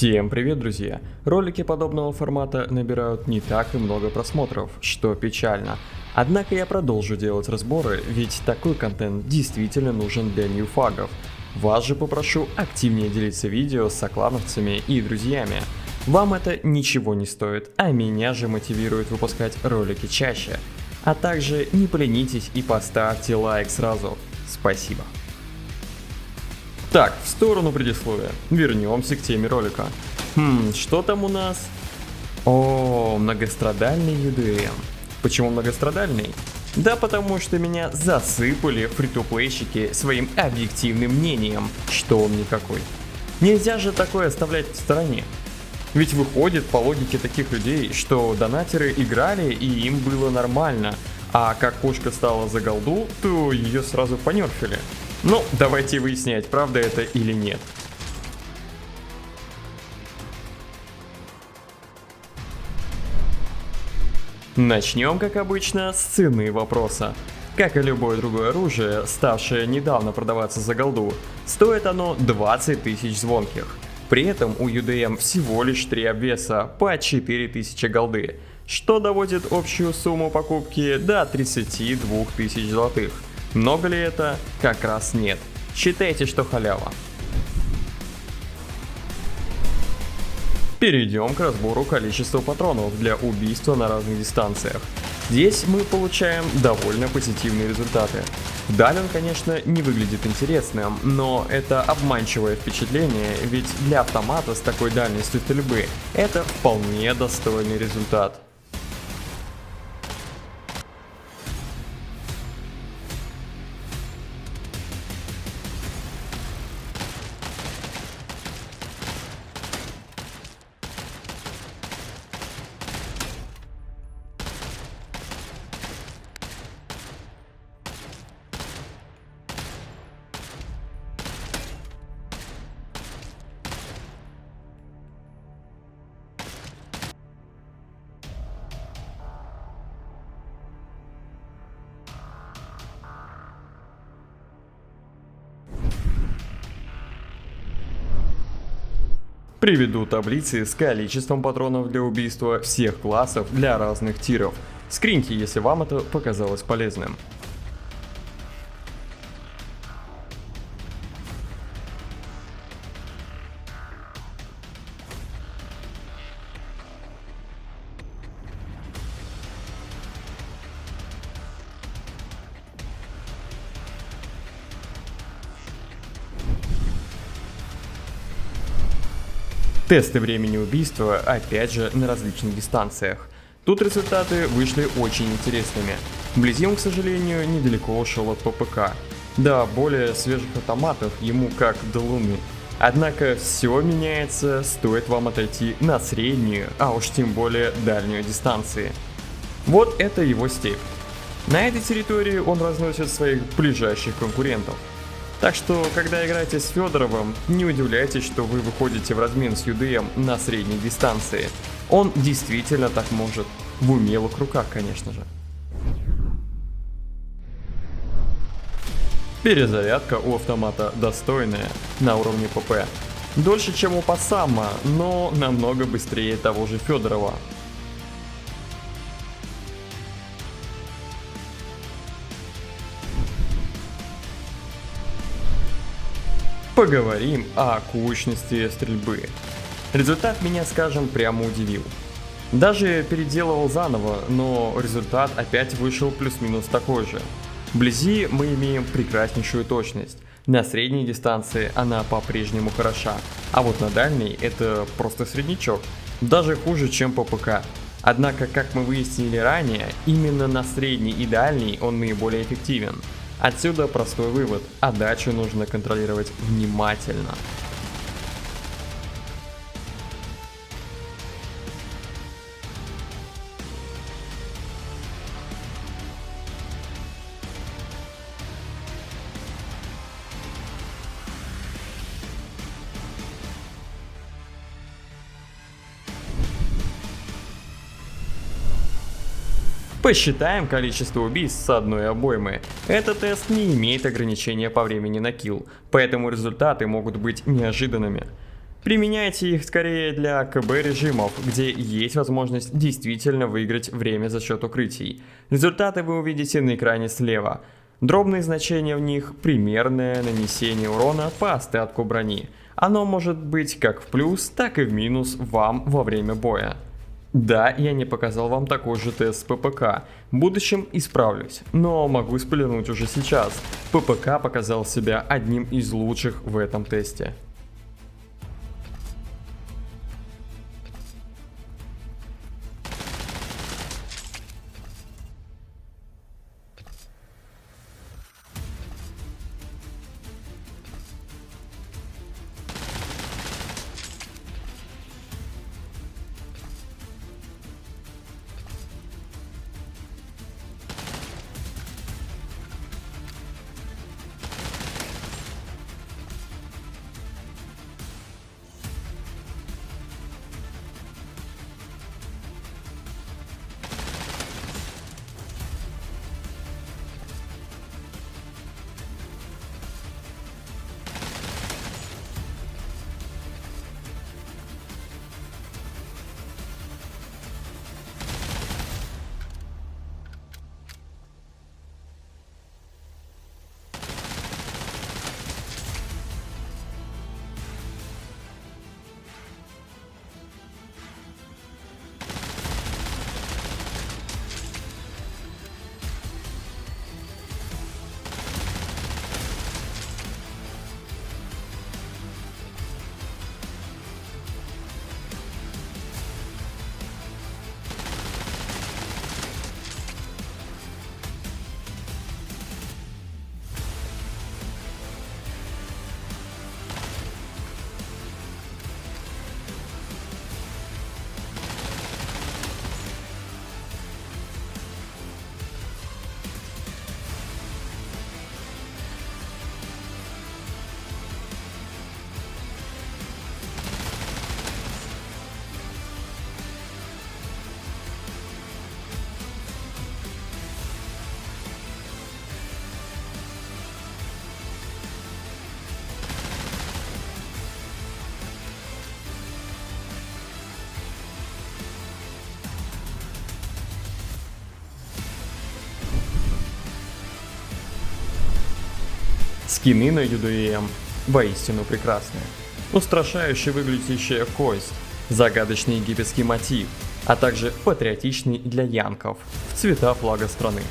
Всем привет, друзья! Ролики подобного формата набирают не так и много просмотров, что печально. Однако я продолжу делать разборы, ведь такой контент действительно нужен для ньюфагов. Вас же попрошу активнее делиться видео с соклановцами и друзьями. Вам это ничего не стоит, а меня же мотивирует выпускать ролики чаще. А также не поленитесь и поставьте лайк сразу. Спасибо. Так, в сторону предисловия. Вернемся к теме ролика. Что там у нас? О, многострадальный UDM. Почему многострадальный? Да потому что меня засыпали фри-то-плейщики своим объективным мнением, что он никакой. Нельзя же такое оставлять в стороне. Ведь выходит по логике таких людей, что донатеры играли и им было нормально, а как пушка стала за голду, то ее сразу понерфили. Ну, давайте выяснять, правда это или нет. Начнем, как обычно, с цены вопроса. Как и любое другое оружие, ставшее недавно продаваться за голду, стоит оно 20 тысяч звонких. При этом у UDM всего лишь 3 обвеса по 4000 голды, что доводит общую сумму покупки до 32 тысяч золотых. Много ли это? Как раз нет. Считайте, что халява. Перейдем к разбору количества патронов для убийства на разных дистанциях. Здесь мы получаем довольно позитивные результаты. Вдаль он, конечно, не выглядит интересным, но это обманчивое впечатление, ведь для автомата с такой дальностью стрельбы это вполне достойный результат. Приведу таблицы с количеством патронов для убийства всех классов для разных тиров. Скриньте, если вам это показалось полезным. Тесты времени убийства опять же на различных дистанциях. Тут результаты вышли очень интересными. Вблизи он, к сожалению, недалеко ушел от ППК. Да, более свежих автоматов ему как до луны. Однако все меняется, стоит вам отойти на среднюю, а уж тем более дальнюю дистанции. Вот это его степь. На этой территории он разносит своих ближайших конкурентов. Так что, когда играете с Федоровым, не удивляйтесь, что вы выходите в размен с UDM на средней дистанции. Он действительно так может. В умелых руках, конечно же. Перезарядка у автомата достойная, на уровне ПП. Дольше, чем у Пассама, но намного быстрее того же Федорова. Поговорим о кучности стрельбы. Результат меня, скажем, прямо удивил. Даже переделывал заново, но результат опять вышел плюс-минус такой же. Вблизи мы имеем прекраснейшую точность. На средней дистанции она по-прежнему хороша, а вот на дальней это просто среднячок. Даже хуже, чем по ПК. Однако, как мы выяснили ранее, именно на средней и дальней он наиболее эффективен. Отсюда простой вывод, отдачу нужно контролировать внимательно. Посчитаем количество убийств с одной обоймы. Этот тест не имеет ограничения по времени на килл, поэтому результаты могут быть неожиданными. Применяйте их скорее для КБ режимов, где есть возможность действительно выиграть время за счет укрытий. Результаты вы увидите на экране слева. Дробные значения в них – примерное нанесение урона по остатку брони. Оно может быть как в плюс, так и в минус вам во время боя. Да, я не показал вам такой же тест с ППК. В будущем исправлюсь, но могу спойлернуть уже сейчас. ППК показал себя одним из лучших в этом тесте. Скины на UDM воистину прекрасные. Устрашающе выглядящая кость, загадочный египетский мотив, а также патриотичный для янков в цвета флага страны.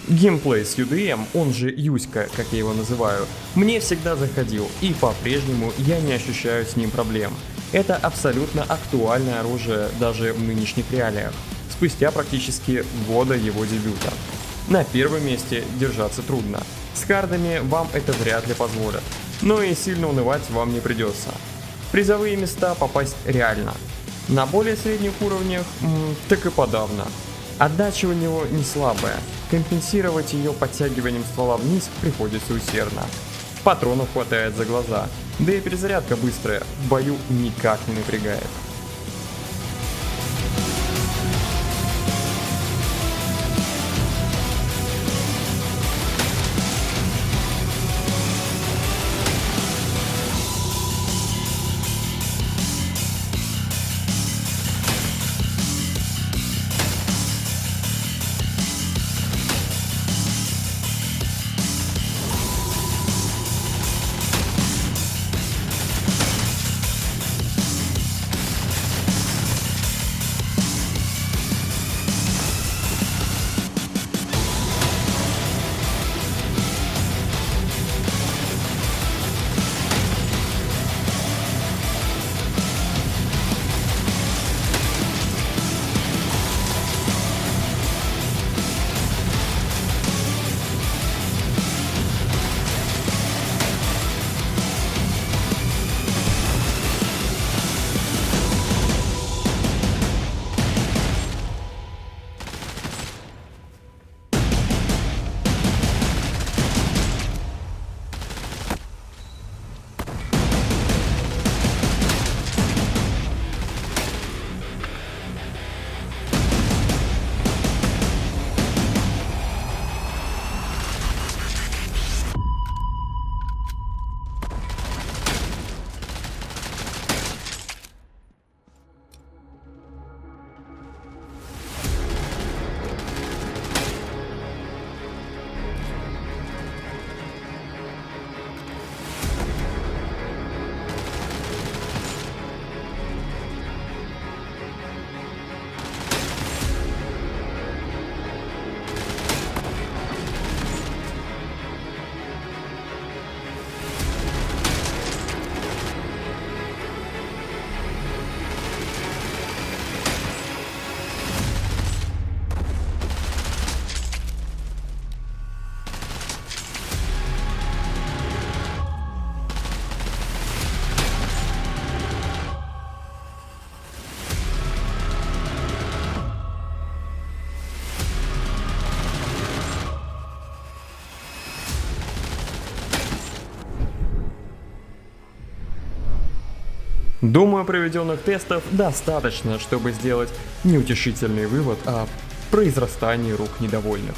Геймплей с UDM, он же Юська, как я его называю, мне всегда заходил, и по-прежнему я не ощущаю с ним проблем. Это абсолютно актуальное оружие даже в нынешних реалиях, спустя практически года его дебюта. На первом месте держаться трудно, с кардами вам это вряд ли позволят, но и сильно унывать вам не придется. В призовые места попасть реально, на более средних уровнях так и подавно. Отдача у него не слабая, компенсировать ее подтягиванием ствола вниз приходится усердно. Патронов хватает за глаза, да и перезарядка быстрая, в бою никак не напрягает. Думаю, проведенных тестов достаточно, чтобы сделать неутешительный вывод о произрастании рук недовольных.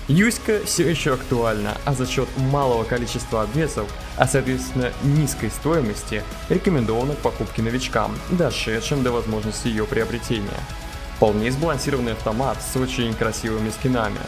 Юська все еще актуальна, а за счет малого количества обвесов, а соответственно низкой стоимости, рекомендована к покупке новичкам, дошедшим до возможности ее приобретения. Вполне сбалансированный автомат с очень красивыми скинами.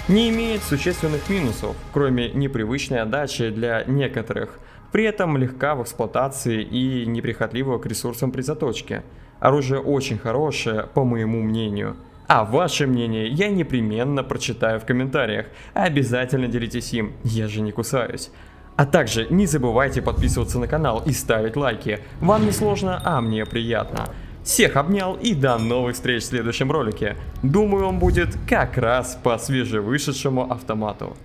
Не имеет существенных минусов, кроме непривычной отдачи для некоторых, при этом легка в эксплуатации и неприхотлива к ресурсам при заточке. Оружие очень хорошее, по моему мнению. А ваше мнение я непременно прочитаю в комментариях. Обязательно делитесь им, я же не кусаюсь. А также не забывайте подписываться на канал и ставить лайки. Вам не сложно, а мне приятно. Всех обнял и до новых встреч в следующем ролике. Думаю, он будет как раз по свежевышедшему автомату.